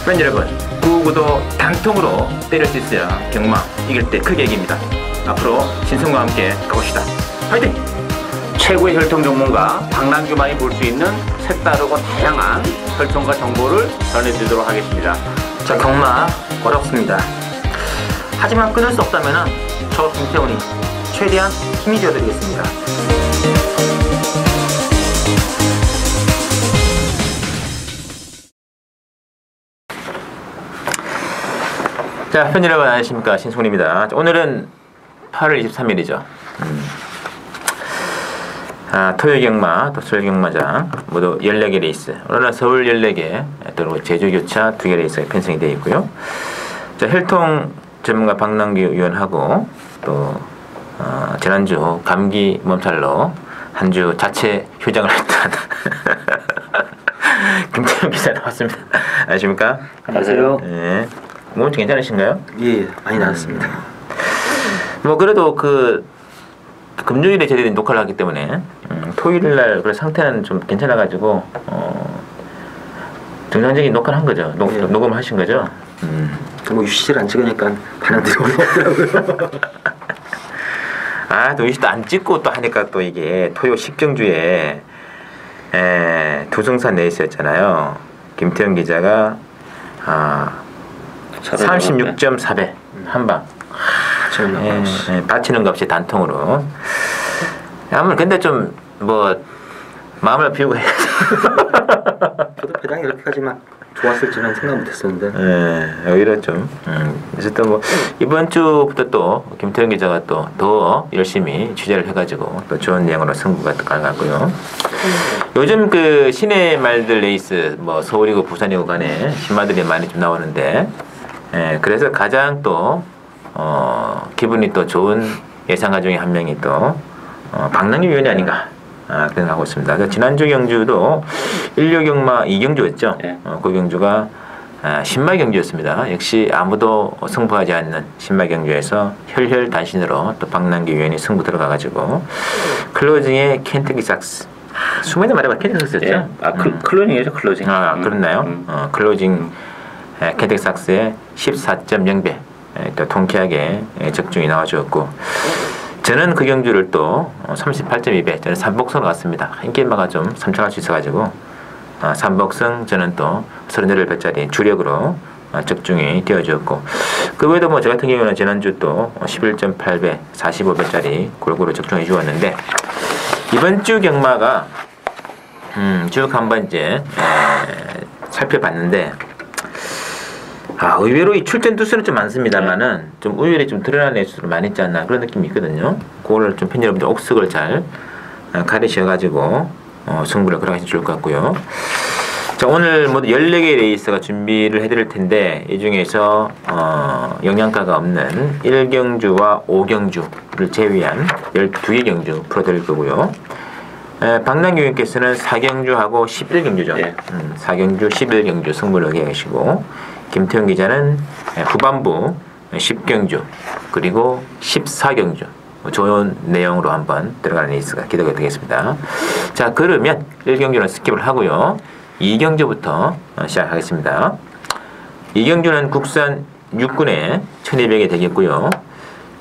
팬 여러분, 구구도 단통으로 때릴 수 있어야 경마 이길 때 크게 이깁니다. 앞으로 신성과 함께 가봅시다. 화이팅! 최고의 혈통 전문가 박남규만이 볼 수 있는 색다르고 다양한 혈통과 정보를 전해드리도록 하겠습니다. 자, 경마 어렵습니다. 하지만 끊을 수 없다면 저 김태훈이 최대한 힘이 되어드리겠습니다. 자, 팬 여러분 안녕하십니까, 신승훈입니다. 오늘은 8월 23일이죠. 토요경마, 또 서울경마장 모두 14개 레이스, 오늘은 서울 14개, 또 제주 교차 2개 레이스가 편성이 되어 있고요. 자, 혈통 전문가 박남규 위원하고 또 지난주 감기 몸살로 한 주 자체 휴장을 했던 김태훈 기자 나왔습니다. 안녕하십니까? 안녕하세요. 네. 몸 좀 괜찮으신가요? 예, 많이 나았습니다. 뭐 그래도 금요일에 저희들이 녹화를 하기 때문에 토요일날 그 상태는 좀 괜찮아가지고 정상적인 녹화를 한 거죠. 예. 녹음을 하신 거죠. 뭐 UCC를 안 찍으니까 반응들이 올라오더라고요. 또 UCC도 안 찍고 또 하니까 또 이게 토요 식정주에 두승산 레이스였잖아요. 김태형 기자가 36.4배 한방. 받치는 것 없이 단통으로. 아무튼 근데 좀 뭐 마음을 비우고 해야지. 저도 배당이 이렇게까지 막 좋았을지는 생각 못했었는데. 오히려 좀. 그래서 또 뭐 이번 주부터 또 김태형 기자가 또 더 열심히 취재를 해가지고 또 좋은 내용으로 승부가 가능하고요. 요즘 그 시내 말들 레이스 뭐 서울이고 부산이고 간에 신마들이 많이 좀 나오는데. 그래서 가장 또 기분이 또 좋은 예상가 중에 한 명이 또 박남규 위원이 아닌가 그런 생각하고 있습니다. 지난주 경주도 1류경마 2경주였죠. 네. 그 경주가 신마 경주였습니다. 역시 아무도 승부하지 않는 신마 경주에서 혈혈단신으로 또 박남규 위원이 승부 들어가가지고 클로징의 켄터키 삭스, 수많이 말해봐 켄터키 삭스였죠. 클로징이죠, 클로징. 그렇나요? 클로징 켄터키 삭스의 14.0배 또 통쾌하게 적중이 나와주었고, 저는 그 경주를 또 38.2배 저는 삼복승으로 갔습니다. 한 게임마가 좀 삼창할 수 있어가지고 삼복승 저는 또 38배짜리 주력으로 적중이 되어주었고, 그 외에도 뭐 저 같은 경우는 지난주 또 11.8배 45배짜리 골고루 적중해 주었는데, 이번 주 경마가 쭉 한번 이제 살펴봤는데 의외로 이 출전 두수는 좀 많습니다만은 좀 의외로 좀 드러나는 수로 많이 있지 않나 그런 느낌이 있거든요. 그거를 좀 팬 여러분들 옥석을 잘 가리셔가지고 승부를 걸어가시면 좋을 것 같고요. 자, 오늘 모두 14개 레이스가 준비를 해드릴 텐데, 이 중에서 영양가가 없는 1경주와 5경주를 제외한 12개 경주 풀어드릴 거고요. 박남규 의원께서는 4경주하고 11경주죠. 네. 4경주, 11경주 승부를 계획하시고, 김태훈 기자는 후반부 10경주 그리고 14경주 좋은 내용으로 한번 들어가는 레이스가 기대가 되겠습니다. 자, 그러면 1경주는 스킵을 하고요. 2경주부터 시작하겠습니다. 2경주는 국산 6군에 1200이 되겠고요.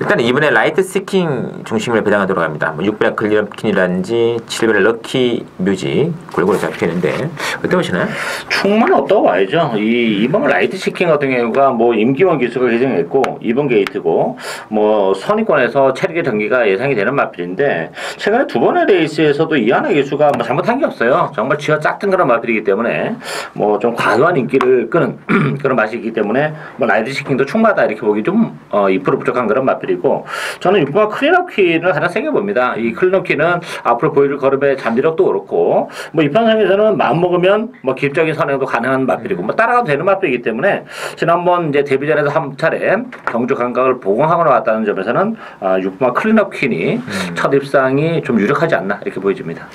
일단 이번에 라이트 스킹 중심으로 배당하도록 합니다. 600 클리어킨이라든지 700 럭키 뮤직 골고루 잡히는데 어떻게 보시나요? 충분히 없다고 봐야죠. 이번 라이트 시킹 같은 경우가 뭐 임기원 기수가 개정했고 2번 게이트고 뭐 선입권에서 체력의 경기가 예상이 되는 마필인데, 최근에 두 번의 레이스에서도 이하나 기수가 뭐 잘못한 게 없어요. 정말 쥐어 짝든 그런 마필이기 때문에 뭐 좀 과도한 인기를 끄는 그런 맛이 있기 때문에 뭐 라이트 시킹도 충분하다 이렇게 보기 좀 2% 부족한 그런 마필. 그리고 저는 6번 클린업키를 가장 세게 봅니다. 이 클린업키는 앞으로 보여줄 걸음의 잠재력도 그렇고, 뭐 이 편성에서는 마음 먹으면 뭐 기술적인 선행도 가능한 마필이고 뭐 따라가도 되는 마필이기 때문에, 지난번 이제 데뷔전에서 한 차례 경주 감각을 보강하고 나왔다는 점에서는 6번 클린업키니 첫 입상이 좀 유력하지 않나 이렇게 보여집니다.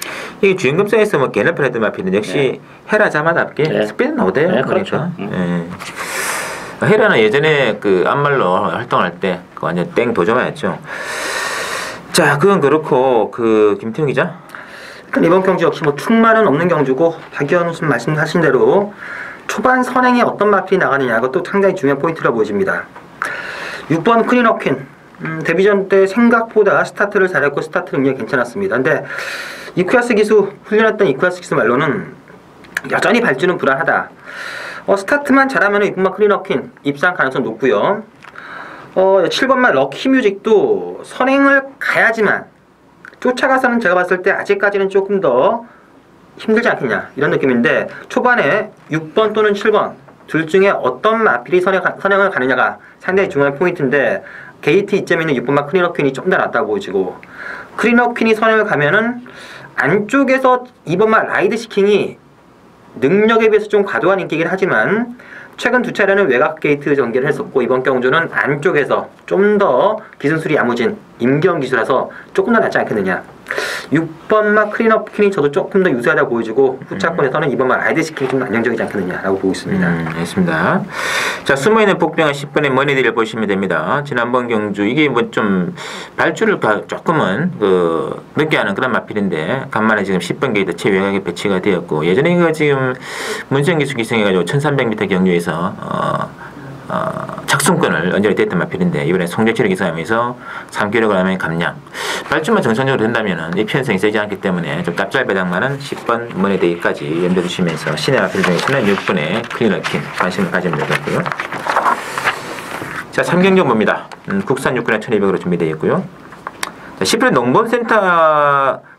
이 주인공성에서 뭐 개념 했던 마필은 역시 헤라 자마답게 스피드 나오대요. 네, 그렇죠. 헤라는 예전에 그 안말로 활동할 때 완전 땡 도저마였죠. 자, 그건 그렇고 김태훈 기자. 일단 이번 경주 역시 뭐 충만은 없는 경주고, 박의원 말씀하신 대로 초반 선행에 어떤 마필이 나가느냐 이것도 상당히 중요한 포인트라 보여집니다. 6번 크리너퀸 데뷔전 때 생각보다 스타트를 잘했고 스타트 능력이 괜찮았습니다. 근데 이쿠야스 기수 훈련했던 이쿠야스 기수 말로는 여전히 발주는 불안하다. 스타트만 잘하면 6번만 크리너퀸 입상 가능성 높고요. 7번만 럭키뮤직도 선행을 가야지만 쫓아가서는 제가 봤을 때 아직까지는 조금 더 힘들지 않겠냐 이런 느낌인데 초반에 6번 또는 7번 둘 중에 어떤 마필이 선행을 가느냐가 상당히 중요한 포인트인데 게이트 이점에 있는 6번만 크리너퀸이 좀 더 낫다고 보여지고 크리너퀸이 선행을 가면은 안쪽에서 2번만 라이드 시킹이 능력에 비해서 좀 과도한 인기이긴 하지만 최근 두 차례는 외곽 게이트 전개를 했었고 이번 경주는 안쪽에서 좀 더 기술술이 야무진 임기원 기수라서 조금 더 낫지 않겠느냐. 6번마 크리너퀸이 저도 조금 더 유사하다 보여지고 후차권에서는 2번마 라이드 시킹이 좀 안정적이지 않겠느냐라고 보고 있습니다. 알겠습니다. 자, 숨어있는 복병은 10번의 머니들을 보시면 됩니다. 지난번 경주 이게 뭐 좀 발주를 조금은 늦게 하는 그런 마필인데 간만에 지금 10번 게이트 최외곽에 배치가 되었고 예전에 이거 지금 문세영 기수 기승해가지고 1300m 경주에서 착순권을 언저리 됐던 마필인데 이번에 송재철이 기사하면서 3kg 감량 발주만 정상적으로 된다면 이 편성이 세지 않기 때문에 좀 짭짤배당만은 10번 머니데이까지 염두에 두시면서 신의 마필 중에서는 6번의 크리너퀸 관심을 가지면 될 것 같고요. 자, 3경정 봅니다. 국산 6분에 1200으로 준비되어 있고요. 자, 10분의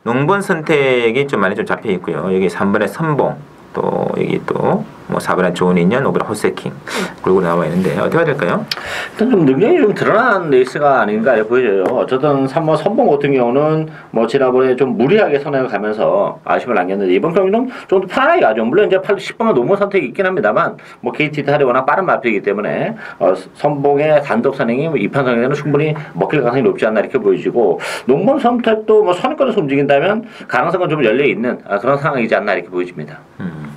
농번 선택이 좀 많이 좀 잡혀 있고요. 여기 3번의 선봉 또 여기 또 뭐 4번에 좋은 인연, 5번에 호세킹 그리고 나와 있는데 어떻게 해야 될까요? 일단 좀 능력이 좀 드러난 레이스가 아닌가 보여져요. 어쨌든 3번 선봉 같은 경우는 뭐 지난번에 좀 무리하게 선행을 가면서 아쉬움을 남겼는데 이번 경기는 좀 더 편하게 가죠. 물론 이제 10번은 노무 선택이 있긴 합니다만 뭐 KT 탈이 워낙 빠른 마필이기 때문에 선봉의 단독 선행이 뭐 2판 선행에는 충분히 먹힐 가능성이 높지 않나 이렇게 보여지고 농번 선택도 뭐 선행권에서 움직인다면 가능성은 좀 열려 있는 그런 상황이지 않나 이렇게 보여집니다.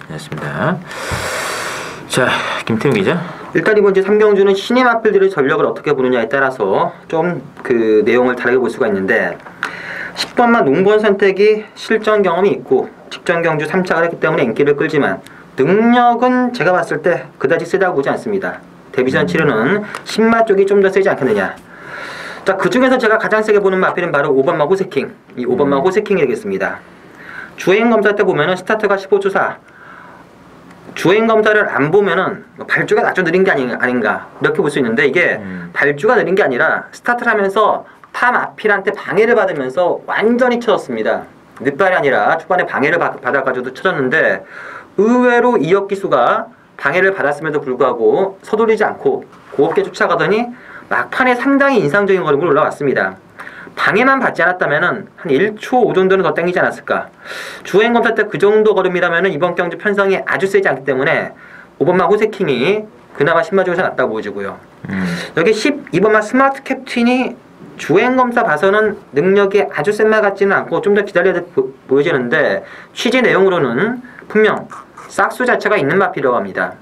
그렇습니다. 자, 김태웅 기자. 일단 이번 주 3경주는 신의 마필들의 전력을 어떻게 보느냐에 따라서 좀 그 내용을 다르게 볼 수가 있는데 10번만 농번 선택이 실전 경험이 있고 직전 경주 3착을 했기 때문에 인기를 끌지만 능력은 제가 봤을 때 그다지 세다고 보지 않습니다. 데뷔전 치르는 신마 쪽이 좀 더 세지 않겠느냐. 자, 그 중에서 제가 가장 세게 보는 마필은 바로 5번마 호세킹. 이 5번마 호세킹이 되겠습니다. 주행 검사 때 보면은 스타트가 15초 4. 주행 검사를 안 보면은 발주가 아주 느린 게 아닌가 이렇게 볼 수 있는데 이게 발주가 느린 게 아니라 스타트를 하면서 타 마필한테 방해를 받으면서 완전히 쳐졌습니다. 늦발이 아니라 초반에 방해를 받아가지고도 쳐졌는데 의외로 이역 기수가 방해를 받았음에도 불구하고 서두르지 않고 곱게 쫓아가더니 막판에 상당히 인상적인 걸음으로 올라왔습니다. 방해만 받지 않았다면은 한 1초 5 정도는 더 땡기지 않았을까. 주행 검사 때 그 정도 걸음이라면은 이번 경주 편성이 아주 세지 않기 때문에 5번마 호세킹이 그나마 신마 중에서 낫다고 보여지고요. 여기 12번마 스마트 캡틴이 주행 검사 봐서는 능력이 아주 센 말 같지는 않고 좀 더 기다려야 보여지는데 취재 내용으로는 분명 싹수 자체가 있는 마필이라고 합니다.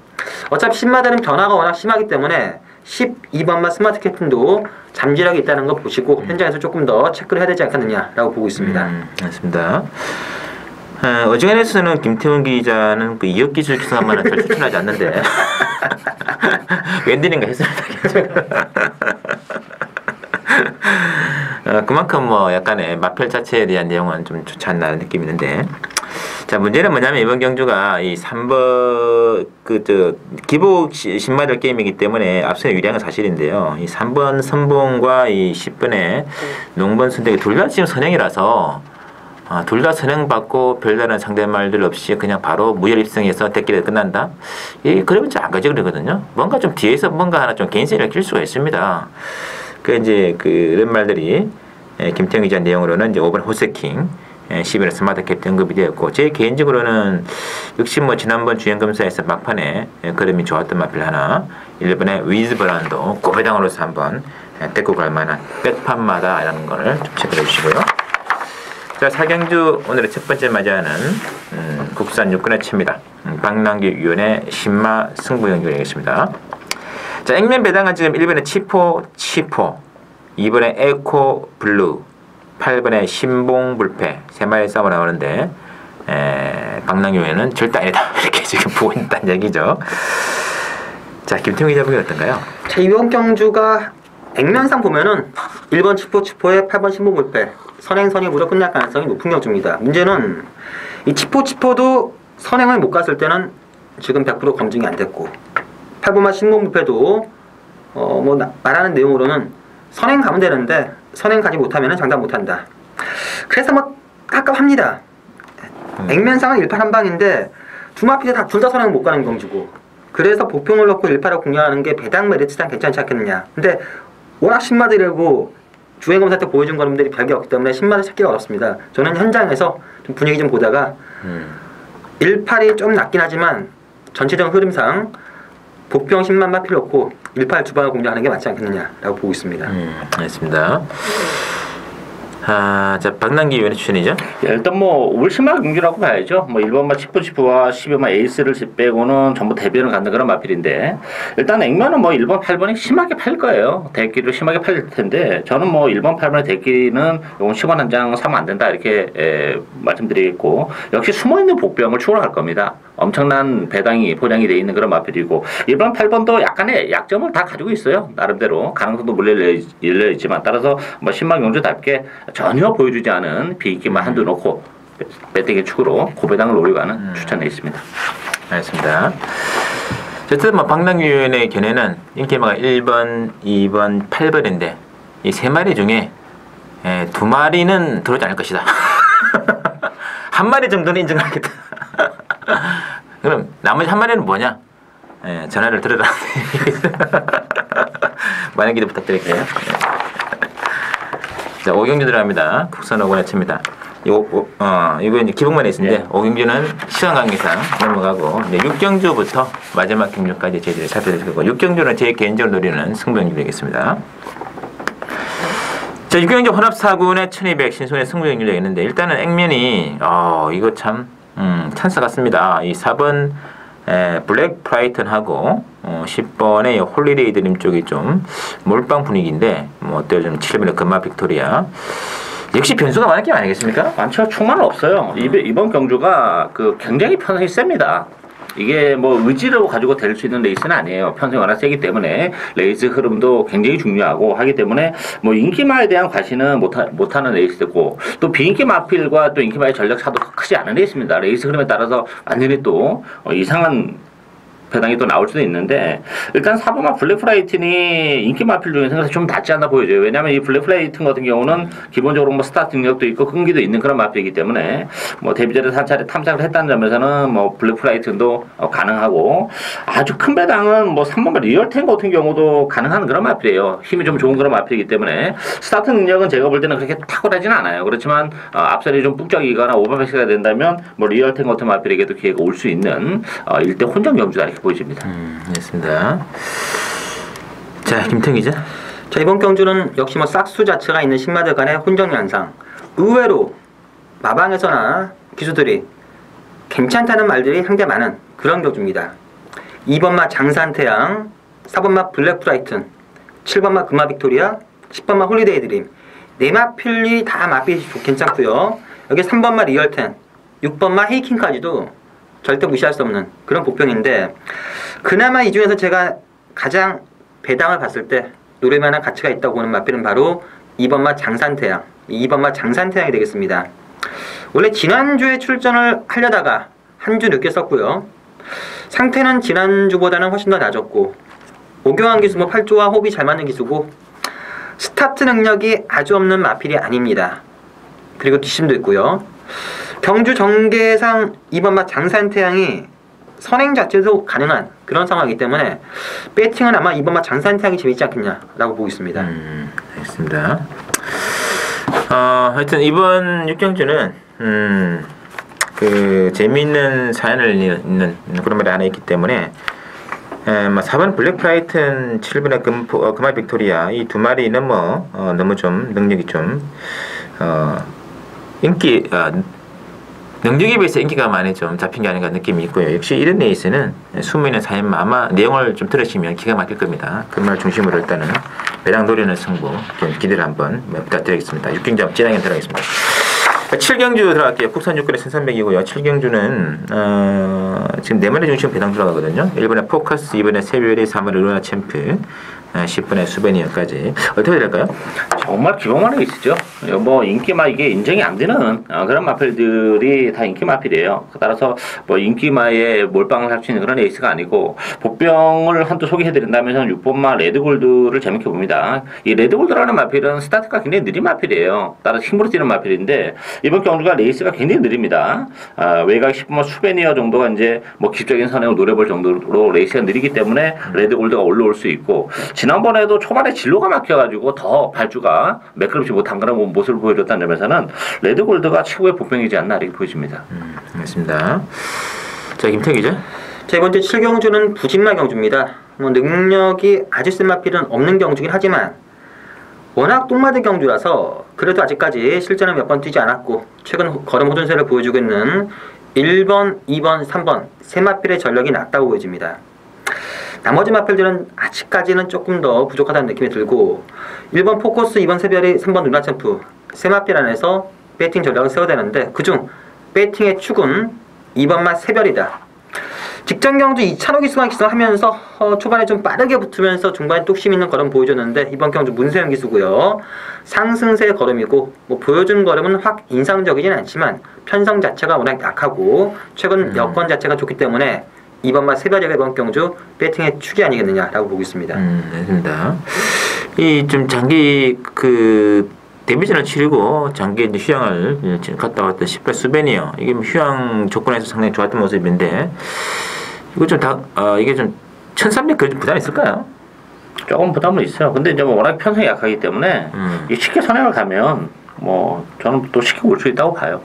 어차피 신마들은 변화가 워낙 심하기 때문에 12번마 스마트 캡틴도 잠재력이 있다는 거 보시고 현장에서 조금 더 체크를 해야 되지 않겠느냐라고 보고 있습니다. 맞습니다. 어지간해서는 김태훈 기자는 그 이역 기술 기사만은 잘 추천하지 않는데 웬디는가 했습니다. 그만큼 뭐 약간의 마필 자체에 대한 내용은 좀 좋지 않나 느낌이 있는데 자, 문제는 뭐냐면 이번 경주가 이 3번 기복 신마들 게임이기 때문에 앞서는 유리한 건 사실인데요. 이 3번 선봉과 이 10번의 농번 선택이 둘 다 지금 선행이라서 둘 다 선행받고 별다른 상대말들 없이 그냥 바로 무혈 입성해서 대결에 끝난다. 그러면 좀 안 가지 그러거든요. 뭔가 좀 뒤에서 뭔가 하나 좀 개인성을 낄 수가 있습니다. 이제 그런 말들이 김태형 기자 내용으로는 이제 5번 호세킹 11번 스마트 캡틴 언급이 되었고 제 개인적으로는 역시 뭐 지난번 주행검사에서 막판에 걸음이 좋았던 마필 하나 1번의 위즈 브란도 꼬배당으로서 한번 데리고 갈 만한 백판마다라는 걸 좀 체크해 주시고요. 자, 4경주 오늘의 첫 번째 맞이하는 국산 육군의 채입니다. 박남기 위원의 신마 승부 연결하겠습니다. 자, 액면 배당은 지금 1번의 치포 2번의 에코 블루 8번의 신봉 불패 3마리 싸워 나오는데 박랑규에는 절대 아니다 이렇게 지금 보고 있다는 얘기죠. 자, 김태형 기자 보기 어떤가요? 자, 이번 경주가 액면상 보면은 1번 치포치포에 8번 신보불패 선행선이 무려 끝날 가능성이 높은 경주입니다. 문제는 이 치포치포도 선행을 못 갔을 때는 지금 100% 검증이 안 됐고 8번마 신보불패도 말하는 내용으로는 선행 가면 되는데 선행 가지 못하면 장담 못한다. 그래서 뭐 깝깝합니다. 액면상은 1파 한방인데 두 마필에 둘 다 선행 못 가는 경주고 그래서 보평을 넣고 1파를 공략하는 게 배당 메리트상 괜찮지 않겠느냐. 근데 워낙 신마들이고 주행검사 때 보여준 걸음들이 별게 없기 때문에 신마를 찾기가 어렵습니다. 저는 현장에서 좀 분위기 좀 보다가 1팔이 좀 낮긴 하지만 전체적 흐름상 보평 10만 마필 넣고 1팔 두 방을 공략하는 게 맞지 않겠느냐라고 보고 있습니다. 알겠습니다. 자, 박남기 위원의 추천이죠? 일단 뭐 울심한 경기라고 봐야죠. 뭐 1번마 치프치프와 12번마 에이스를 빼고는 전부 대변을 갖는 그런 마필인데 일단 액면은 뭐 1번, 8번이 심하게 팔 거예요. 대끼를 심하게 팔릴 텐데 저는 뭐 1번, 8번의 대끼는 요건 10원 한 장 사면 안 된다 이렇게 말씀드리겠고 역시 숨어있는 복병을 추구할 겁니다. 엄청난 배당이 포장이 돼 있는 그런 마필이고 1번, 8번도 약간의 약점을 다 가지고 있어요. 나름대로 가능성도 물려 있지만 따라서 뭐 신망 경주답게 전혀 보여주지 않은 비인기만 한두 놓고 배땡의 축으로 고배당을 노리고 가는 추천에 있습니다. 알겠습니다. 어쨌든 뭐 박남기 위원의 견해는 인기마가 1번, 2번, 8번인데 이 세 마리 중에 두 마리는 들어오지 않을 것이다. 한 마리 정도는 인정하겠다. 그럼 나머지 한 마리는 뭐냐? 전화를 들으라. 많은 기대 부탁드릴게요. 자, 오경주 들어갑니다. 국선 5권의 칩니다. 이거 이제 기복만 있는데 오경주는 시간 관계상 넘어가고 이제 6경주부터 마지막 경주까지 저희들이 살펴드릴 거고 6경주는 제 개인적으로 노리는 승부경주 되겠습니다. 자, 6경주 혼합 4군의 1200 신손의 승부경주가 있는데 일단은 액면이 이거 참 찬스 같습니다. 이 4번 블랙 프라이튼하고 10번의 홀리데이 드림 쪽이 좀 몰빵 분위기인데 뭐 어때요? 좀 7번의 금마 빅토리아 역시 변수가 많은 게임 아니겠습니까? 많죠. 충만은 없어요. 이번 경주가 굉장히 편성이 셉니다. 이게 뭐 의지로 가지고 될 수 있는 레이스는 아니에요. 편성이 워낙 세기 때문에 레이스 흐름도 굉장히 중요하고 하기 때문에 뭐 인기마에 대한 과시는 못하는 레이스고 또 비인기 마필과 또 인기마의 전력 차도 크지 않은 레이스입니다. 레이스 흐름에 따라서 완전히 또 이상한 배당이 또 나올 수도 있는데 일단 4번마 블랙프라이튼이 인기 마필 중에서 좀 낫지 않나 보여져요. 왜냐하면 이 블랙프라이튼 같은 경우는 기본적으로 뭐 스타트 능력도 있고 끈기도 있는 그런 마필이기 때문에 뭐 데뷔전에 한 차례 탐색을 했다는 점에서는 뭐 블랙프라이튼도 가능하고 아주 큰 배당은 뭐 3번마 리얼텐 같은 경우도 가능한 그런 마필이에요. 힘이 좀 좋은 그런 마필이기 때문에 스타트 능력은 제가 볼 때는 그렇게 탁월하지는 않아요. 그렇지만 앞선이 좀 뚝딱이거나 오버패스가 된다면 뭐 리얼텐 같은 마필에게도 기회가 올 수 있는 일대 혼전 경주다 이렇게 보여집니다. 알겠습니다. 자, 김태형 기자. 자, 이번 경주는 역시 뭐 싹수 자체가 있는 신마들 간의 혼정 양상. 의외로 마방에서나 기수들이 괜찮다는 말들이 한게 많은 그런 경주입니다. 2번마 장산태양, 4번마 블랙프라이튼, 7번마 금마 빅토리아, 10번마 홀리데이 드림. 네 마필이 다 마필이 괜찮고요. 여기 3번마 리얼텐, 6번마 헤이킹까지도 절대 무시할 수 없는 그런 복병인데 그나마 이 중에서 제가 가장 배당을 봤을 때 노릴만한 가치가 있다고 보는 마필은 바로 2번마 장산태양, 2번마 장산태양이 되겠습니다. 원래 지난주에 출전을 하려다가 한 주 늦게 썼고요. 상태는 지난주보다는 훨씬 더 낮았고 오경환 기수 뭐 8조와 호흡이 잘 맞는 기수고 스타트 능력이 아주 없는 마필이 아닙니다. 그리고 뒷심도 있고요. 경주 전개상 2번마 장산태양이 선행 자체도 가능한 그런 상황이기 때문에 배팅은 아마 2번마 장산태양이 재밌지 않겠냐라고 보고 있습니다. 알겠습니다. 하여튼 이번 6경주는 재미있는 사연을 있는 그런 말이 하나 있기 때문에 4번 블랙 프라이튼, 7번의 금화 빅토리아 이 두 마리는 뭐 너무 좀 능력이 좀 능력에 비해서 인기가 많이 좀 잡힌 게 아닌가 느낌이 있고요. 역시 이런 레이스는 숨어있는 사연 아마 내용을 좀 들으시면 기가 막힐 겁니다. 그 말 중심으로 일단은 배당 노리는 승부 좀 기대를 한번 부탁드리겠습니다. 6경주 진행해 들어가겠습니다. 7경주 들어갈게요. 국산 육군의 1300이고요. 7경주는 지금 4마리 중심 배당 들어가거든요. 1번에 포커스, 2번에 세비웨리, 3번에 루나 챔프, 10번에 수베니어까지. 어떻게 될까요? 정말 기본만 있으죠. 뭐 인기마 이게 인정이 안 되는 그런 마필들이 다 인기 마필이에요. 따라서 뭐 인기마에 몰빵을 할 수 있는 그런 에이스가 아니고 복병을 한두 소개해드린다면 6번마 레드골드를 재밌게 봅니다. 이 레드골드라는 마필은 스타트가 굉장히 느린 마필이에요. 따라서 힘으로 뛰는 마필인데 이번 경주가 레이스가 굉장히 느립니다. 외곽 10번마 수베니어 정도가 이제 뭐 기적인 선행을 노려볼 정도로 레이스가 느리기 때문에 레드골드가 올라올 수 있고 지난번에도 초반에 진로가 막혀가지고 더 발주가 매끄럽지 못한 그런 모습을 보여줬다는 점에서는 레드골드가 최고의 복병이지 않나 이렇게 보여집니다. 알겠습니다. 자, 김태형 기자. 자, 이번 주 7경주는 부진마 경주입니다. 뭐 능력이 아주 센 마필은 없는 경주긴 하지만 워낙 똥맞은 경주라서 그래도 아직까지 실전을 몇 번 뛰지 않았고 최근 걸음 호전세를 보여주고 있는 1번, 2번, 3번 세 마필의 전력이 낮다고 보여집니다. 나머지 마필들은 아직까지는 조금 더 부족하다는 느낌이 들고 1번 포커스, 2번 세별이, 3번 누나챔프 세 마필 안에서 배팅 전략을 세워야 되는데 그중 배팅의 축은 2번만 세별이다. 직전 경주 2차로 기수가 기승하면서 초반에 좀 빠르게 붙으면서 중반에 뚝심 있는 걸음 보여줬는데 이번 경주 문세영 기수고요. 상승세 걸음이고 뭐 보여준 걸음은 확 인상적이진 않지만 편성 자체가 워낙 약하고 최근 여건 자체가 좋기 때문에 이번만 세별이가 이번 경주 배팅의 축이 아니겠느냐라고 보고 있습니다. 알겠습니다. 이 좀 장기 데뷔전을 치르고 장기 이제 휴양을 갔다 왔던 10번 수베니어 이게 뭐 휴양 조건에서 상당히 좋았던 모습인데 이거 좀 이게 좀 1300 그래도 부담 있을까요? 조금 부담은 있어요. 근데 이제 뭐 워낙 편성이 약하기 때문에 이게 쉽게 선행을 가면 뭐 저는 또 쉽게 올 수 있다고 봐요.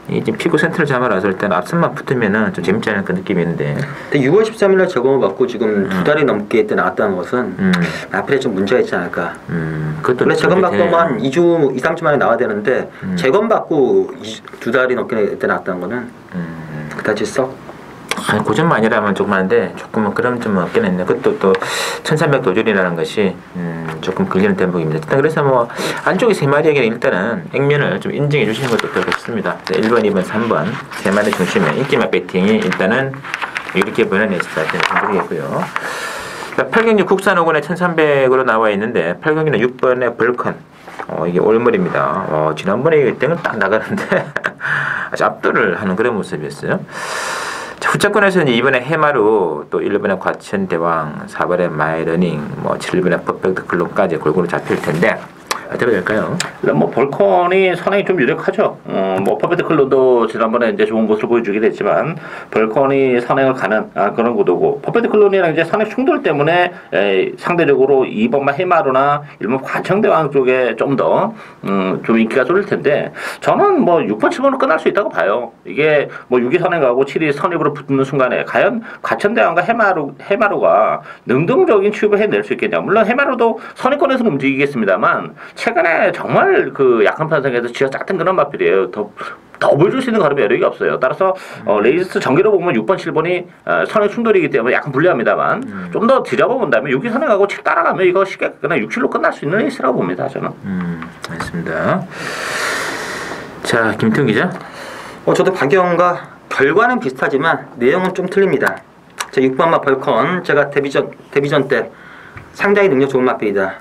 이 지금 피고 센터를 잡아라서 일단 앞선만 붙으면은 좀 재밌지 않을 그 느낌이 있는데. 근데 6월 13일날 점검을 받고 지금 2달이 넘게 때 나왔다는 것은 앞에 좀 문제가 있지 않을까. 그것도 원래 재검 받고만 2주, 2, 3주 만에 나와야 되는데 재검 받고 2달이 넘게 때 나왔다는 거는 그다지 썩. 고점만 아니라면 조금 한데 조금은 그럼 좀 없긴 했네. 그것도 또 1300 도줄이라는 것이 조금 걸리는 대목입니다. 일단 그래서 뭐 안쪽에 세 마리에게 일단은 액면을 좀 인정해 주시는 것도 좋겠습니다. 1번, 2번, 3번 세 마리 중심에 인기맛 배팅이 일단은 이렇게 보는 에스타한테 보이겠고요. 8경기 국산 5권에 1300으로 나와 있는데 8경기는 6번에 벌컨 이게 올물입니다. 지난번에 1등은 딱 나가는데 아주 압도를 하는 그런 모습이었어요. 자, 후차권에서는 이번에 해마루, 또 1번에 과천대왕, 4번에 마이러닝, 뭐 7번에 퍼펙트 클럽까지 골고루 잡힐 텐데 어떻게 될까요? 뭐 벌컨이 선행이 좀 유력하죠. 뭐 퍼펙트 클럽도 지난번에 이제 좋은 모습을 보여주긴 했지만 벌컨이 선행을 가는 그런 구도고 퍼펙트 클럽이랑 이제 선행 충돌 때문에 상대적으로 2번만 해마루나 1번 과천대왕 쪽에 좀 더 좀 인기가 쏠릴 텐데 저는 뭐 6번, 7번으로 끝날 수 있다고 봐요. 이게 뭐 6위 선행 가고 7위 선입으로 붙는 순간에 과연 과천대왕과 해마루가 능동적인 취급을 해낼 수 있겠냐. 물론 해마루도 선입권에서는 움직이겠습니다만 최근에 정말 그 약한 편성에서 쥐어짰던 그런 마필이에요. 더 보여줄 수 있는 가름의 여력이 없어요. 따라서 레이스 전기로 보면 6번, 7번이 선행 충돌이기 때문에 약간 불리합니다만 좀 더 들여다본다면 6위 선행하고 7 따라가면 이거 쉽게 그냥 6, 7로 끝날 수 있는 레이스라고 봅니다. 저는. 알겠습니다. 자, 김태훈 기자. 저도 박영과 결과는 비슷하지만 내용은 좀 틀립니다. 제 6번마 벌컨 제가 데뷔전 때 상당히 능력 좋은 마필이다.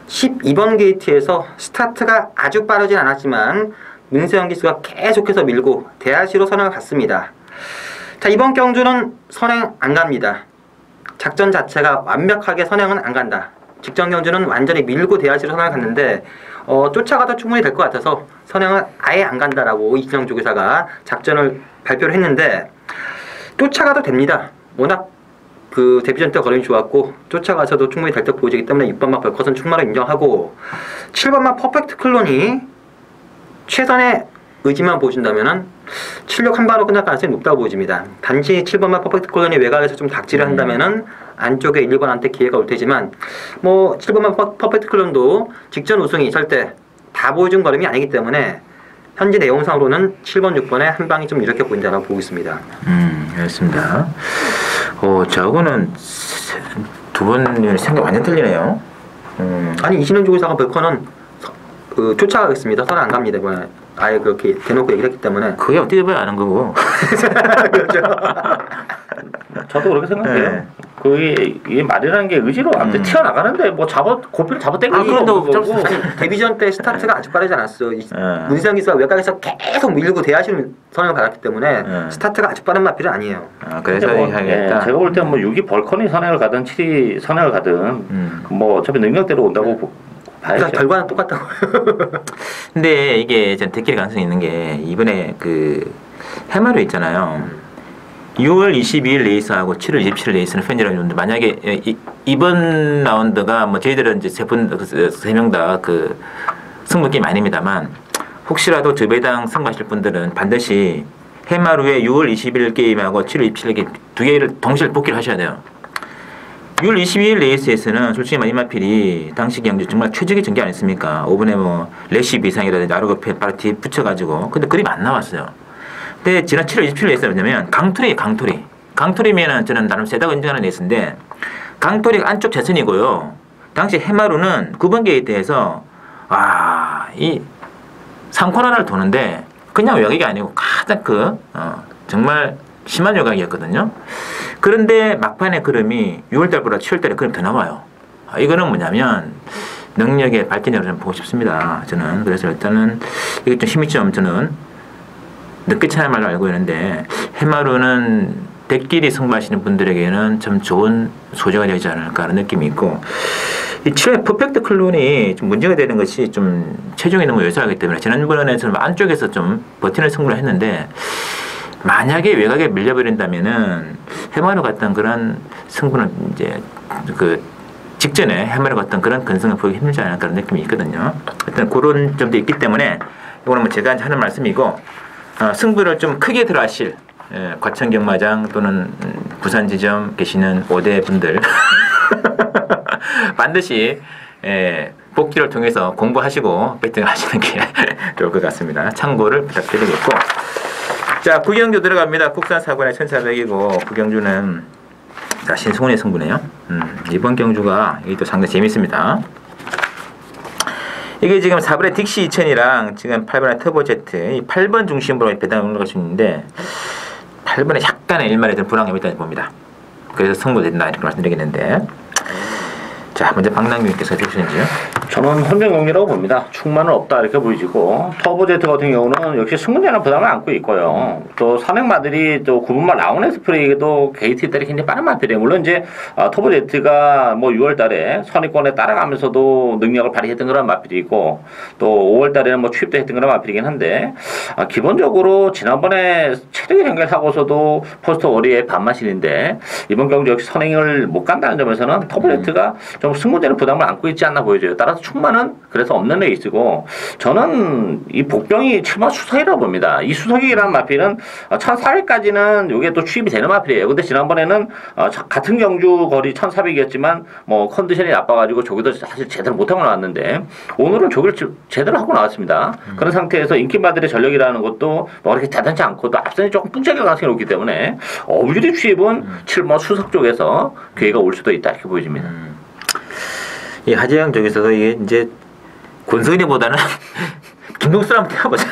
12번 게이트에서 스타트가 아주 빠르진 않았지만 문세영 기수가 계속해서 밀고 대하시로 선행을 갔습니다. 자, 이번 경주는 선행 안 갑니다. 작전 자체가 완벽하게 선행은 안 간다. 직전 경주는 완전히 밀고 대하시로 선행을 갔는데 쫓아가도 충분히 될 것 같아서 선행은 아예 안 간다라고 이진영 조교사가 작전을 발표를 했는데 쫓아가도 됩니다. 워낙 그 데뷔전 때 걸음이 좋았고 쫓아가서도 충분히 될 때 보여지기 때문에 6번마 벌컷은 충분히 인정하고 7번마 퍼펙트 클론이 최선의 의지만 보여준다면은 7력 한 방으로 끝날 가능성이 높다고 보여집니다. 단지 7번마 퍼펙트 클론이 외곽에서 좀 닥지를 한다면은 안쪽에 1, 2번한테 기회가 올 테지만 뭐 7번마 퍼펙트 클론도 직전 우승이 있을 때 다 보여준 걸음이 아니기 때문에 현재 내용상으로는 7번, 6번에 한 방이 좀 이렇게 보인다고 보고 있습니다. 알겠습니다. 저거는 두 분 생각 완전 틀리네요. 아니 이신영 조교사가 벌컨은 쫓아가겠습니다. 선을 안 갑니다 이번에. 아예 그렇게 대놓고 얘기를 했기 때문에 그게 어떻게 보면 아는 거고. 그렇죠. 저도 그렇게 생각해요. 네. 그게 이게 말이라는 게 의지로 앞에 튀어나가는데 뭐 고삐를 잡아당길 수가 그래도 없는 거고. 아니 데뷔전 때 스타트가 아주 빠르지 않았어. 네. 문희상 기수가 외곽에서 계속 밀고 대하시는 선을 받았기 때문에 네. 스타트가 아주 빠른 마필은 아니에요. 그래서 근데 뭐, 얘기하겠다. 제가 볼 때는 뭐 6위 벌컨이 선행을 가든 7위 선행을 가든 뭐 어차피 능력대로 온다고 그러니까 봐야죠. 결과는 똑같다고요. 근데 이게 전 데낄 가능성이 있는 게 이번에 그 해마루 있잖아요. 6월 22일 레이스하고 7월 27일 레이스는 팬이라고 하는데 만약에 이번 라운드가 뭐 저희들은 이제 세 명 다 그 승부 게임 아닙니다만 혹시라도 저 배당 승부하실 분들은 반드시 해마루에 6월 20일 게임하고 7월 27일 게임 두 개를 동시에 복귀를 하셔야 돼요. 6월 22일 레이스에서는 솔직히 마지막필이 당시 경주 정말 최적의 전개 아니었습니까? 5분에 뭐 레시브 이상이라든지 아로그페 바로 뒤에 붙여가지고 근데 그림이 안 나왔어요. 근데 지난 7월 27일 레이스가 뭐냐면 강토리면은 저는 나름 세다고 인정하는 레이스인데 강토리가 안쪽 재선이고요. 당시 해마루는 9번 게이트에서 이 3코너를 도는데 그냥 외곽이 아니고 가장 정말 심한 외곽이었거든요. 그런데 막판의 그림이 6월달보다 7월달에 그림이 더 나와요. 이거는 뭐냐면 능력의 발전이라고 좀 보고 싶습니다. 저는 그래서 일단은 이게 좀 힘이 좀 저는 늦게 차는 말로 알고 있는데 해마루는 대끼리 승부하시는 분들에게는 참 좋은 소재가 되지 않을까 하는 느낌이 있고 이 7회 퍼펙트 클론이 좀 문제가 되는 것이 좀 체중이 너무 요사하기 때문에 지난번에 저는 안쪽에서 좀 버티는 승부를 했는데 만약에 외곽에 밀려버린다면은 해마루 같던 그런 승부는 이제 그 직전에 해마루 같던 그런 근성을 보기 힘들지 않을까 하는 느낌이 있거든요. 일단 그런 점도 있기 때문에 이거는 뭐 제가 하는 말씀이고 승부를 좀 크게 들어하실 과천 경마장 또는 부산 지점 계시는 5대 분들 반드시 복귀를 통해서 공부하시고 배팅을 하시는 게 좋을 것 같습니다. 참고를 부탁드리겠고 자 구경주 들어갑니다. 국산 4권에 1400이고 구경주는 자 신승훈의 승부네요. 이번 경주가 이게 또 상당히 재밌습니다. 이게 지금 4번의 딕시 2000이랑 지금 8번의 터보제트, 이 8번 중심으로 배당을 올라갈 수 있는데 8번에 약간의 일말의 불안감이 있다고 봅니다. 그래서 승부된다 이렇게 말씀드리겠는데 자 먼저 박남규님께서 해주시는지요? 저는 혼전경기라고 봅니다. 충만은 없다 이렇게 보이지고 터보제트 같은 경우는 역시 승문제는 부담을 안고 있고요. 또 산행마들이 또 9분마 라운에서 프레이도 게이트 때리 굉장히 빠른 마들이에요. 물론 이제 터보제트가 뭐 6월달에 선의권에 따라가면서도 능력을 발휘했던 그런 마필이고 또 5월달에는 뭐 취입도 했던 그런 마필이긴 한데 기본적으로 지난번에 체력의 경기를 하고서도 포스터 워리의 반마신인데 이번 경기 역시 선행을 못 간다는 점에서는 터보제트가 좀 승문제는 부담을 안고 있지 않나 보여져요. 따라서 충만은 그래서 없는 레이스고 저는 이 복병이 7번 수석이라고 봅니다. 이 수석이라는 마필은 1400까지는 이게 또 취입이 되는 마필이에요. 근데 지난번에는 같은 경주 거리 1400이었지만 뭐 컨디션이 나빠가지고 조기도 사실 제대로 못하고 나왔는데 오늘은 조기를 제대로 하고 나왔습니다. 그런 상태에서 인기마들의 전력이라는 것도 뭐 그렇게 대단치 않고 또 앞선이 조금 뿡짝일 가능성이 높기 때문에 어뷰리 취입은 7번 수석 쪽에서 기회가 올 수도 있다 이렇게 보여집니다. 이 하재영 쪽에서도 이게 이제 권선이보다는 김동수를 한번 태워보자.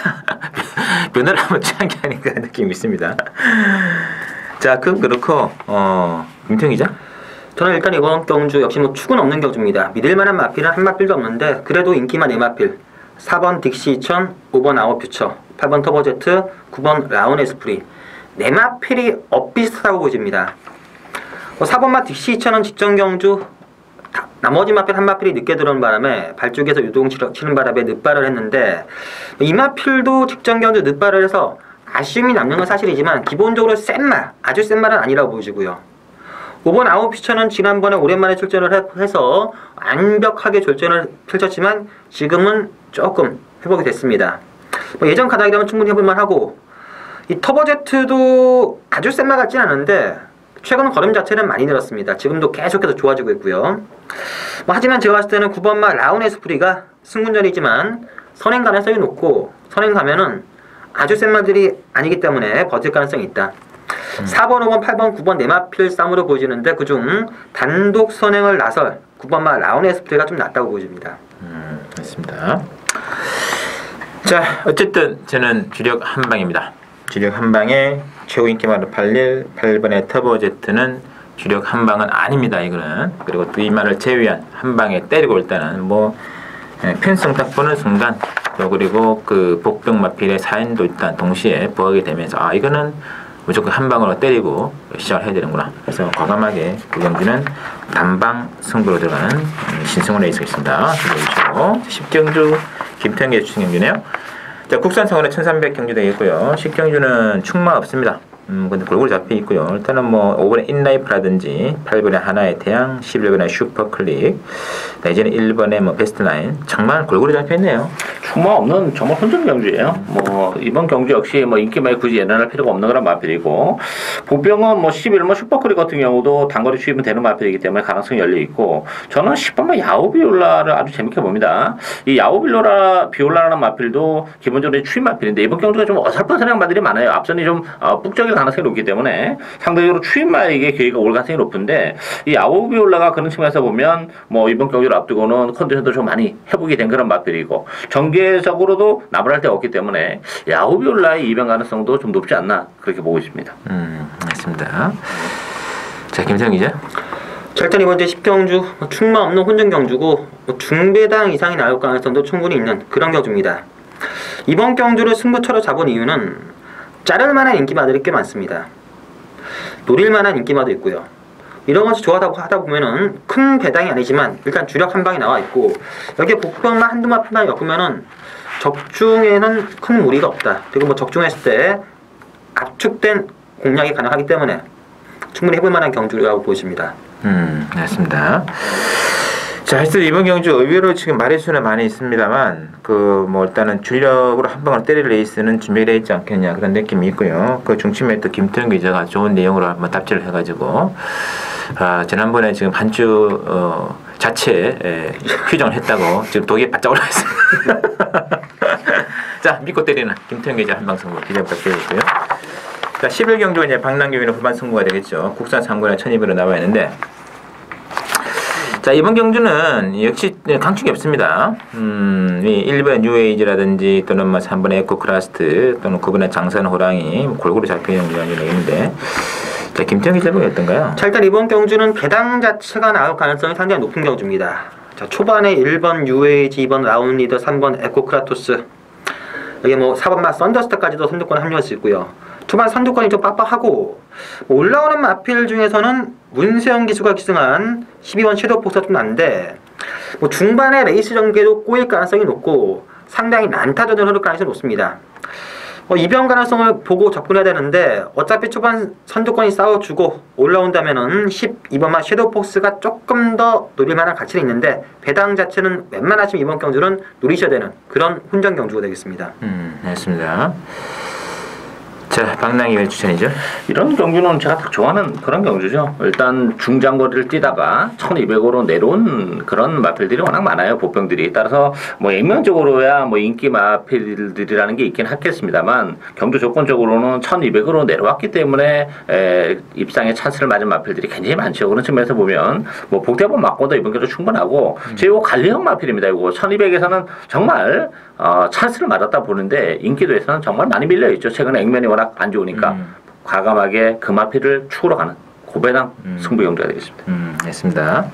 변화를 한번 취한 게 아닌가 느낌이 있습니다. 자, 그럼 그렇고 김태형 기자? 저는 일단 이번 경주 역시 뭐 축은 없는 경주입니다. 믿을만한 마필은 한 마필도 없는데 그래도 인기만 4마필 4번 딕시 2000, 5번 아웃퓨처, 8번 터보제트, 9번 라운 에스프리 4마필이 엇비슷하다고 보여집니다. 4번마 딕시 2000은 직전 경주 나머지 마필 한 마필이 늦게 들어오는 바람에 발쪽에서 유동 치는 바람에 늦발을 했는데 이 마필도 직전 경주 늦발을 해서 아쉬움이 남는 건 사실이지만 기본적으로 센 말, 아주 센 말은 아니라고 보여지고요. 5번 아웃피처는 지난번에 오랜만에 출전을 해서 완벽하게 졸전을 펼쳤지만 지금은 조금 회복이 됐습니다. 예전 가닥이라면 충분히 해볼만 하고 이 터보제트도 아주 센 말 같진 않은데 최근 걸음 자체는 많이 늘었습니다. 지금도 계속해서 좋아지고 있고요. 하지만 제가 봤을 때는 9번마 라운 에스프리가 승군전이지만 선행 가능성이 높고 선행 가면은 아주 센 말들이 아니기 때문에 버틸 가능성이 있다. 4번, 5번, 8번, 9번 네마필 싸움으로 보여지는데 그중 단독 선행을 나설 9번마 라운 에스프리가 좀 낫다고 보여집니다. 맞습니다. 자, 어쨌든 저는 주력 한방입니다. 주력 한방에 최고 인기마로 8번의 터보제트는 주력 한방은 아닙니다. 이거는. 그리고 또 이 말을 제외한 한방에 때리고 일단은 뭐 편성 딱 보는 순간 또 그리고 그 복병마필의 사인도 일단 동시에 부각이 되면서 아 이거는 무조건 한 방으로 때리고 시작을 해야 되는구나. 그래서 과감하게 구경주는 단방 승부로 들어가는 신승훈 레이스가 있습니다. 그리고 10경주 김태형의 주승경주네요. 자, 국산성원은 1300경주 되겠고요. 10경주는 충마 없습니다. 근데 골고루 잡혀 있고요. 일단은 뭐 5번에 인라이프라든지 8번에 하나의 태양, 11번에 슈퍼클릭, 이제는 1번에 뭐 베스트나인 정말 골고루 잡혀 있네요. 충마 없는 정말 혼전 경주예요. 뭐 이번 경주 역시 뭐 인기마에 굳이 예단할 필요가 없는 그런 마필이고 보병은 뭐 11번 슈퍼클릭 같은 경우도 단거리 추입은 되는 마필이기 때문에 가능성이 열려 있고 저는 10번만 야오비올라를 아주 재밌게 봅니다. 이 야오비올라라는 마필도 기본적으로 추입 마필인데 이번 경주가 좀 어설퍼설한 마들이 많아요. 앞선이 좀 북적일 가능성이 높기 때문에 상대적으로 추입마에게 기회가 올 가능성이 높은데 이 야오비올라가 그런 측면에서 보면 뭐 이번 경주를 앞두고는 컨디션도 좀 많이 회복이 된 그런 마필이고 전개적으로도 나불할 데 없기 때문에 야오비올라의 이변 가능성도 좀 높지 않나 그렇게 보고 있습니다. 알겠습니다. 자, 김태형 기자. 자, 일단 이번 주 10경주 충마 없는 혼전 경주고 중배당 이상이 나올 가능성도 충분히 있는 그런 경주입니다. 이번 경주를 승부처로 잡은 이유는 자를 만한 인기마들이 꽤 많습니다. 노릴 만한 인기마도 있고요. 이런 것이 좋아하다고 하다 보면은 큰 배당이 아니지만 일단 주력 한 방이 나와 있고 여기에 복병만 한두 마필만 엮으면은 적중에는 큰 무리가 없다. 그리고 뭐 적중했을 때 압축된 공략이 가능하기 때문에 충분히 해볼 만한 경주라고 보여집니다. 알겠습니다. 자, 하여튼 이번 경주 의외로 지금 마리수는 많이 있습니다만 그 뭐 일단은 주력으로 한 방을 때릴 레이스는 준비되어 있지 않겠냐 그런 느낌이 있고요. 그 중심에 또 김태형 기자가 좋은 내용으로 한번 답지를 해가지고 지난번에 지금 반주 자체 휴정을 했다고 지금 독이 바짝 올라 있습니다. 자, 믿고 때리는 김태형 기자 한방 승부 기대 부탁드리고요. 자, 11경주 이제 박남규는 후반 승부가 되겠죠. 국산 3군에 1200으로 나와 있는데. 자, 이번 경주는 역시 강축이 없습니다. 이 1번 뉴에이지라든지 또는 뭐 3번의 에코크라스트 또는 9번의 장산 호랑이 골고루 잡혀있는 경우가 있는데 자, 김태형 기자분이 어떤가요? 자, 일단 이번 경주는 배당 자체가 나올 가능성이 상당히 높은 경주입니다. 자, 초반에 1번 뉴에이지, 2번 라운리더, 3번 에코크라토스 여기 뭐 4번마 썬더스타까지도 선두권에 합류할 수 있고요. 초반 선두권이 좀 빡빡하고 올라오는 마필 중에서는 문세영 기수가 기승한 12번 섀도우폭스가 좀 난데 뭐 중반에 레이스 전개도 꼬일 가능성이 높고 상당히 난타전을 흐를 가능성이 높습니다. 이변 가능성을 보고 접근해야 되는데 어차피 초반 선두권이 싸워주고 올라온다면은 12번만 섀도우폭스가 조금 더 노릴 만한 가치는 있는데 배당 자체는 웬만하시면 이번 경주는 노리셔야 되는 그런 혼전 경주가 되겠습니다. 알겠습니다. 자, 박랑이 왜 추천이죠? 이런 경주는 제가 딱 좋아하는 그런 경주죠. 일단 중장거리를 뛰다가 1200으로 내려온 그런 마필들이 워낙 많아요. 보병들이. 따라서 뭐 액면적으로야 뭐 인기 마필들이라는 게 있긴 하겠습니다만 경주 조건적으로는 1200으로 내려왔기 때문에 입상에 찬스를 맞은 마필들이 굉장히 많죠. 그런 측면에서 보면 뭐 복대본 맞고도 이번 경주 충분하고 제가 관리형 마필입니다. 이거 1200에서는 정말 찬스를 맞았다 보는데 인기도에서는 정말 많이 밀려있죠. 최근에 액면이 워낙 안 좋으니까 과감하게 그 마필을 축으로 가는 고배당 승부 경주가 되겠습니다. 됐습니다.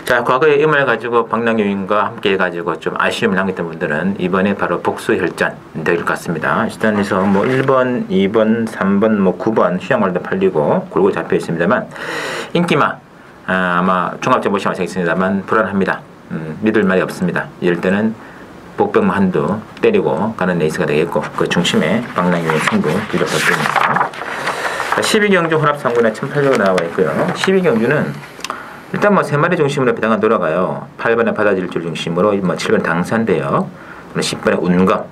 자, 과거에 임을 가지고 박남규님과 함께 해가지고 좀 아쉬움을 남겼던 분들은 이번에 바로 복수 혈전 될 것 같습니다. 일단에서 뭐 1번, 2번, 3번, 뭐 9번 휴양말도 팔리고 골고루 잡혀 있습니다만 인기마 아마 종합적으로 보시면 아시겠습니다만 불안합니다. 믿을 말이 없습니다. 이럴 때는 복병 한두 때리고 가는 레이스가 되겠고 그 중심에 박랑규의 승부 기록 부탁드립니다. 12경주 혼합 3군에 1800으로 나와 있고요. 12경주는 일단 뭐 3마리 중심으로 배당은 돌아가요. 8번에 바다질줄 중심으로 뭐 7번 당산대역, 10번에 운검,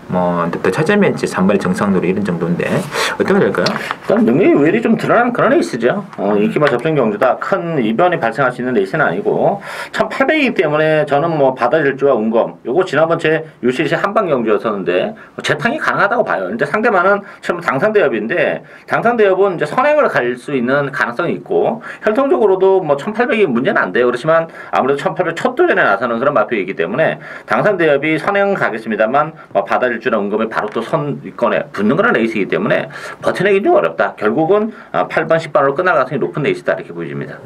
뭐또 찾으면 이제 3번의 정상놀이 이런 정도인데 어떻게 될까요? 일단 능력이 왜 이리 좀 드러나는 그런 에이스죠. 인기만 접전 경주다 큰 이변이 발생할 수 있는 에이스는 아니고 1800이기 때문에 저는 뭐 바다질주와 운검 요거 지난번 제 UCC 한방 경주였었는데 재탕이 가능하다고 봐요. 근데 상대만은 처음 당상대협인데 당상대협은 이제 선행을 갈 수 있는 가능성이 있고 혈통적으로도 뭐 1800이 문제는 안 돼요. 그렇지만 아무래도 1800 첫 도전에 나서는 그런 마표이기 때문에 당상대협이 선행은 가겠습니다만 뭐 바다질주나 운검에 바로 또 선권에 붙는 그런 레이스이기 때문에 버텨내기 좀 어렵다. 결국은 8번, 10번으로 끝날 가능성이 높은 레이스다 이렇게 보여집니다.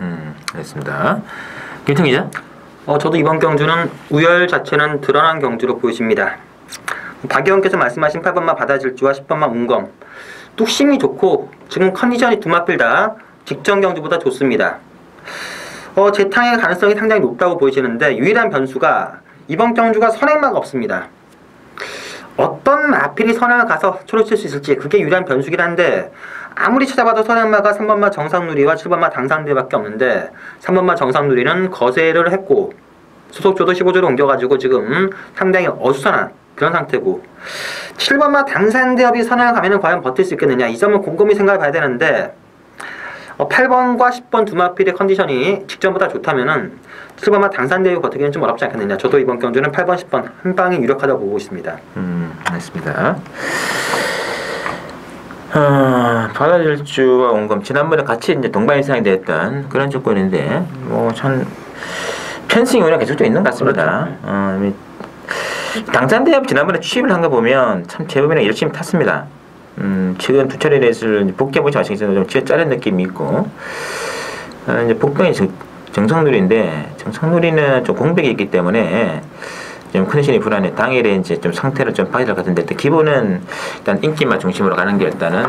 알겠습니다. 김태 기자. 저도 이번 경주는 우열 자체는 드러난 경주로 보여집니다. 박 의원께서 말씀하신 8번마 바다질주와 10번마 운검 뚝심이 좋고 지금 컨디션이 두 마필 다 직전 경주보다 좋습니다. 재탕의 가능성이 상당히 높다고 보이시는데 유일한 변수가 이번 경주가 선행마가 없습니다. 어떤 마필이 선행을 가서 초를 칠 수 있을지 그게 유일한 변수긴 한데 아무리 찾아봐도 선행마가 3번마 정상누리와 7번마 당상대밖에 없는데 3번마 정상누리는 거세를 했고 소속조도 15조로 옮겨가지고 지금 상당히 어수선한 그런 상태고 7번마 당산대협이 선행을 가면 과연 버틸 수 있겠느냐 이 점은 곰곰이 생각해 봐야 되는데 8번과 10번 두 마필의 컨디션이 직전보다 좋다면은 7번마 당산대협이 버티기는 좀 어렵지 않겠느냐. 저도 이번 경주는 8번, 10번 한 방이 유력하다고 보고 있습니다. 알겠습니다. 바다질주와 운검 지난번에 같이 이제 동반 이상이 됐던 그런 조건인데 뭐 참 편승이 오히려 계속 좀 있는 것 같습니다. 당산대협 지난번에 취입을 한 거 보면 참 제법이랑 열심히 탔습니다. 지금 두 차례 레이스를 복귀해보지 마시겠지만 좀 쥐어 짜는 느낌이 있고 이제 복병이 정상누리인데 정상누리는 좀 공백이 있기 때문에 좀 컨디션이 불안해. 당일에 이제 좀 상태를 좀 파괴될 것 같은데 일단 기본은 일단 인기만 중심으로 가는 게 일단은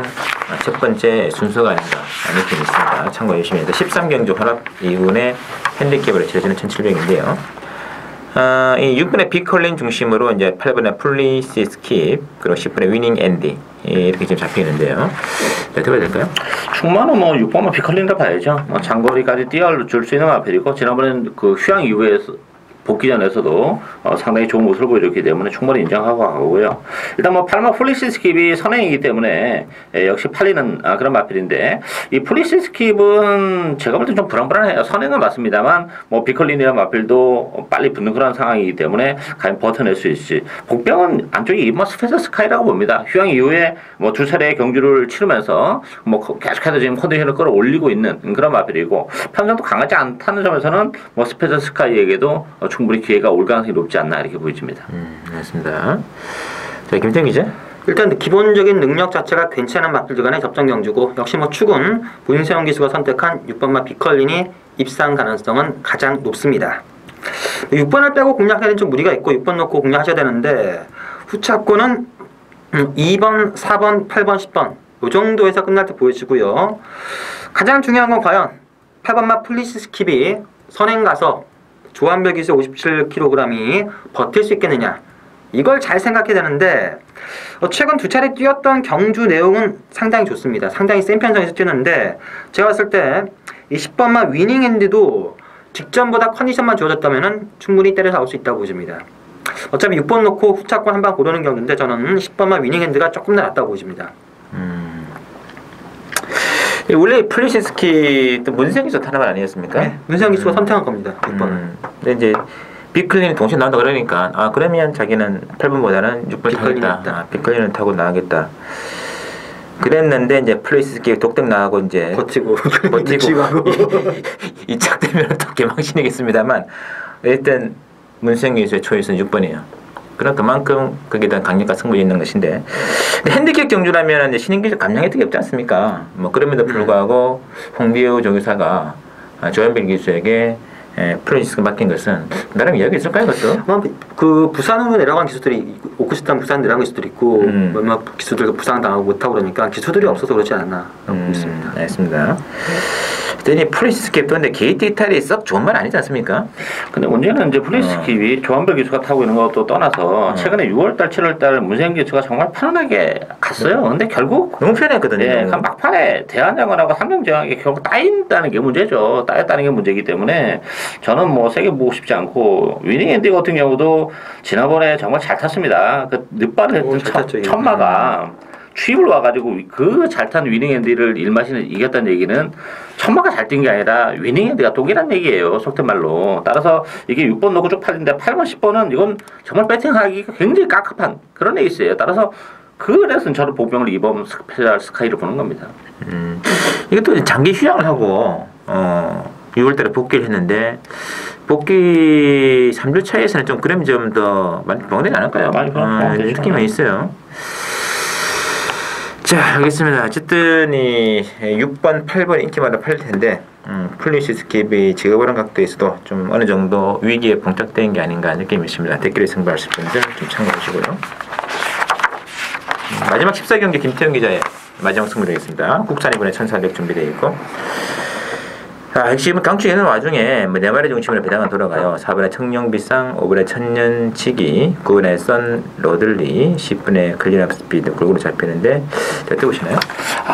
첫 번째 순서가 아닌가 하는 느낌이 있습니다. 참고 열심히 해서 13경주 혼합 이후에 핸디캡으로 치러지는 1700인데요. 이 6번의 빅컬린 중심으로 이제 8번의 플리시 스킵 그리고 10번의 위닝 앤디 이렇게 지금 잡혀 있는데요. 어떻게 해야 될까요? 충만은 뭐 6번만 빅컬린다 봐야죠. 장거리까지 뛰어줄 수 있는 마필이고 지난번엔 그 휴양 이후에 복귀전에서도 상당히 좋은 모습을 보여줬기 때문에 충분히 인정하고 가고요. 일단 뭐 8번 플리시 스킵이 선행이기 때문에 역시 팔리는 그런 마필인데 이 플리시 스킵은 제가 볼 때 좀 불안불안해요. 선행은 맞습니다만 뭐 비컬린이라는 마필도 빨리 붙는 그런 상황이기 때문에 과연 버텨낼 수 있을지. 복병은 안쪽이 뭐 스페셜 스카이라고 봅니다. 휴양 이후에 뭐 두 차례 경주를 치르면서 뭐 계속해서 지금 컨디션을 끌어올리고 있는 그런 마필이고 편성도 강하지 않다는 점에서는 뭐 스페셜 스카이에게도 충분히 기회가 올 가능성이 높지 않나 이렇게 보여집니다. 알겠습니다. 자, 김태형 기자. 일단 기본적인 능력 자체가 괜찮은 마필들 간의 접전 경주고 역시 뭐 축은 문세영 기수가 선택한 6번마 빅컬린이 입상 가능성은 가장 높습니다. 6번을 빼고 공략하기는 좀 무리가 있고 6번 놓고 공략하셔야 되는데 후차권은 2번, 4번, 8번, 10번 이 정도에서 끝날 때 보여지고요. 가장 중요한 건 과연 8번마 플리시 스킵이 선행 가서 조한별 기수 57kg이 버틸 수 있겠느냐 이걸 잘 생각해야 되는데 최근 두 차례 뛰었던 경주 내용은 상당히 좋습니다. 상당히 센 편성에서 뛰었는데 제가 봤을 때 이 10번마 위닝 핸드도 직전보다 컨디션만 좋아졌다면 충분히 때려 나올 수 있다고 보십니다. 어차피 6번 놓고 후차권 한 방 고르는 경우인데 저는 10번마 위닝 핸드가 조금 더 낫다고 보십니다. 원래 플리시스키 또 문세영 기수 타는 말 아니었습니까? 네, 문세영 기수가 선택한 겁니다. 6번은. 근데 이제 빅클린이 동시에 나온다 그러니까 그러면 자기는 8번보다는 6번 타겠다. 빅클린을 타고 나가겠다. 그랬는데 이제 플리시스키 독특 나가고 이제 버티고 이착되면 또 개망신이겠습니다만 일단 문세영 기수의 초이스는 6번이에요. 그럼 그만큼 거기에 대한 강력한 승부가 있는 것인데 핸디캡 경주라면 신인 기수 감량이 되게 없지 않습니까? 뭐 그럼에도 불구하고 홍비우 조교사가 조현빈 기수에게 프로지스가 맡긴 것은 나름 이야기 있을까요, 그것도? 그 부산으로 내려간 기수들이 오크시탄 부산 내려간 기수들이 있고 몇몇 기수들도 부상 당하고 못하고 그러니까 기수들이 없어서 그렇지 않나 보고 있습니다. 알겠습니다. 그랬더니 플레이스 스킵도 근데 게이트 이탈이 썩 좋은 말 아니지 않습니까? 근데 문제는 이제 플레이스 스킵이 조한별 기수가 타고 있는 것도 떠나서 최근에 6월달, 7월달 문세영 기수가 정말 편안하게 갔어요. 근데 결국 너무 편했거든요. 예, 그 막판에 대한장관하고 삼성제약이 결국 따인다는 게 문제죠. 따였다는 게 문제이기 때문에 저는 뭐 세게 보고 싶지 않고 위닝 앤디 같은 경우도 지난번에 정말 잘 탔습니다. 그 늦발을 했던 천마가 추입을 와가지고 그 잘 탄 위닝 앤디를 일마신을 이겼다는 얘기는 천마가 잘 뛴 게 아니라 위닝 앤디가 독이란 얘기예요. 속된 말로. 따라서 이게 6번 놓고 쭉 팔린데 8번, 10번은 이건 정말 배팅하기가 굉장히 깝깝한 그런 레이스예요. 따라서 그래서 저는 보병을 이번 스페셜 스카이를 보는 겁니다. 이것도 장기 휴양을 하고 6월달에 복귀를 했는데 복귀 3주 차에서는 좀 그램이 좀 더 많이 병원되지 않을까요? 많이 느낌이 있어요. 자, 알겠습니다. 어쨌든 이 6번, 8번 인기마다 팔릴 텐데 플리시 스킵이 지어보는 각도에서도 좀 어느 정도 위기에 봉착된 게 아닌가 느낌이 있습니다. 댓글에 승부하실 분들 좀 참고하시고요. 마지막 14경기 김태형 기자의 마지막 승부 되겠습니다. 국산 2분의 1400 준비되어 있고 핵심은 강추에는 와중에 네 마리 중심으로 배당은 돌아가요. 4번의 청룡비상, 5번의 천년치기, 9번의 선 로들리, 10번의 클린업 스피드 골고루 잡히는데 어떻게 보시나요?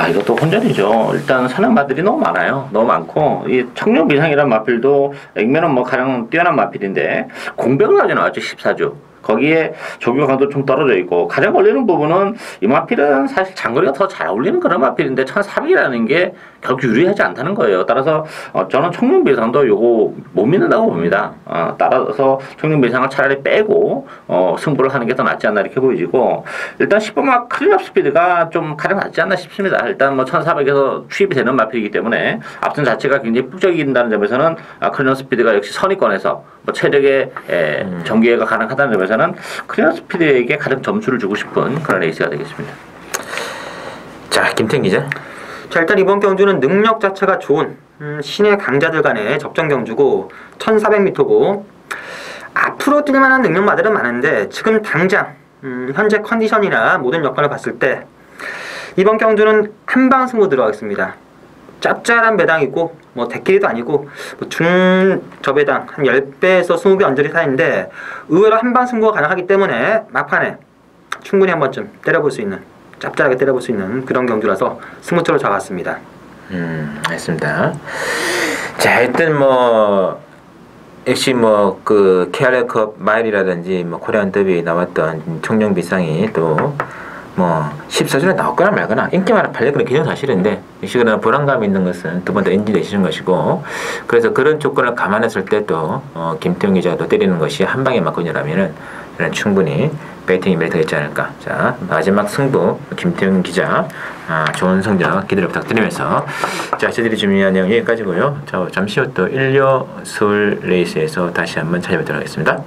이것도 혼전이죠. 일단 사냥마들이 너무 많아요. 너무 많고 이 청룡비상이라는 마필도 액면은 뭐 가장 뛰어난 마필인데 공백을 가지고 나왔죠. 14주. 거기에 조규 강도 좀 떨어져 있고 가장 걸리는 부분은 이 마필은 사실 장거리가 더 잘 어울리는 그런 마필인데 1400이라는 게 결국 유리하지 않다는 거예요. 따라서 저는 청룡비상도 요거 못 믿는다고 봅니다. 따라서 청룡비상을 차라리 빼고 승부를 하는 게 더 낫지 않나 이렇게 보이지고 일단 10번마 클린업 스피드가 좀 가장 낫지 않나 싶습니다. 일단 뭐 1400에서 추입이 되는 마필이기 때문에 앞선 자체가 굉장히 폭적인다는 점에서는 클린업 스피드가 역시 선위권에서 뭐 체력의 전개가 가능하다는 점에서는 클린업 스피드에게 가장 점수를 주고 싶은 그런 레이스가 되겠습니다. 자, 김태형 기자. 자, 일단 이번 경주는 능력 자체가 좋은 신의 강자들 간의 접전 경주고 1400m고 앞으로 뛸 만한 능력마들은 많은데 지금 당장 현재 컨디션이나 모든 여건을 봤을 때 이번 경주는 한방 승부 들어가겠습니다. 짭짤한 배당이고 뭐 대끼리도 아니고 뭐 중저배당 한 10배에서 20배 언저리 사이인데 의외로 한방 승부가 가능하기 때문에 막판에 충분히 한 번쯤 때려볼 수 있는 짭짤하게 때려볼 수 있는 그런 경주라서 승부처로 잡았습니다. 알겠습니다. 자, 하여튼 뭐 역시 뭐 그 KR컵 마일이라든지 뭐 코리안 더비 나왔던 청룡비상이 또 뭐 14주에 나왔거나 말거나 인기만 팔려 그런 기존 사실인데 역시 그러나 불안감이 있는 것은 두 번 더 엔진 되시는 것이고 그래서 그런 조건을 감안했을 때 또 김태형 기자도 때리는 것이 한 방에 맞군요라면은 충분히 배팅이 메리트가 있지 않을까. 자, 마지막 승부 김태형 기자 좋은 성적 기대를 부탁드리면서 자, 저희들이 준비한 내용 여기까지고요. 자, 잠시 후 또 일요 서울 레이스에서 다시 한번 찾아뵙도록 하겠습니다.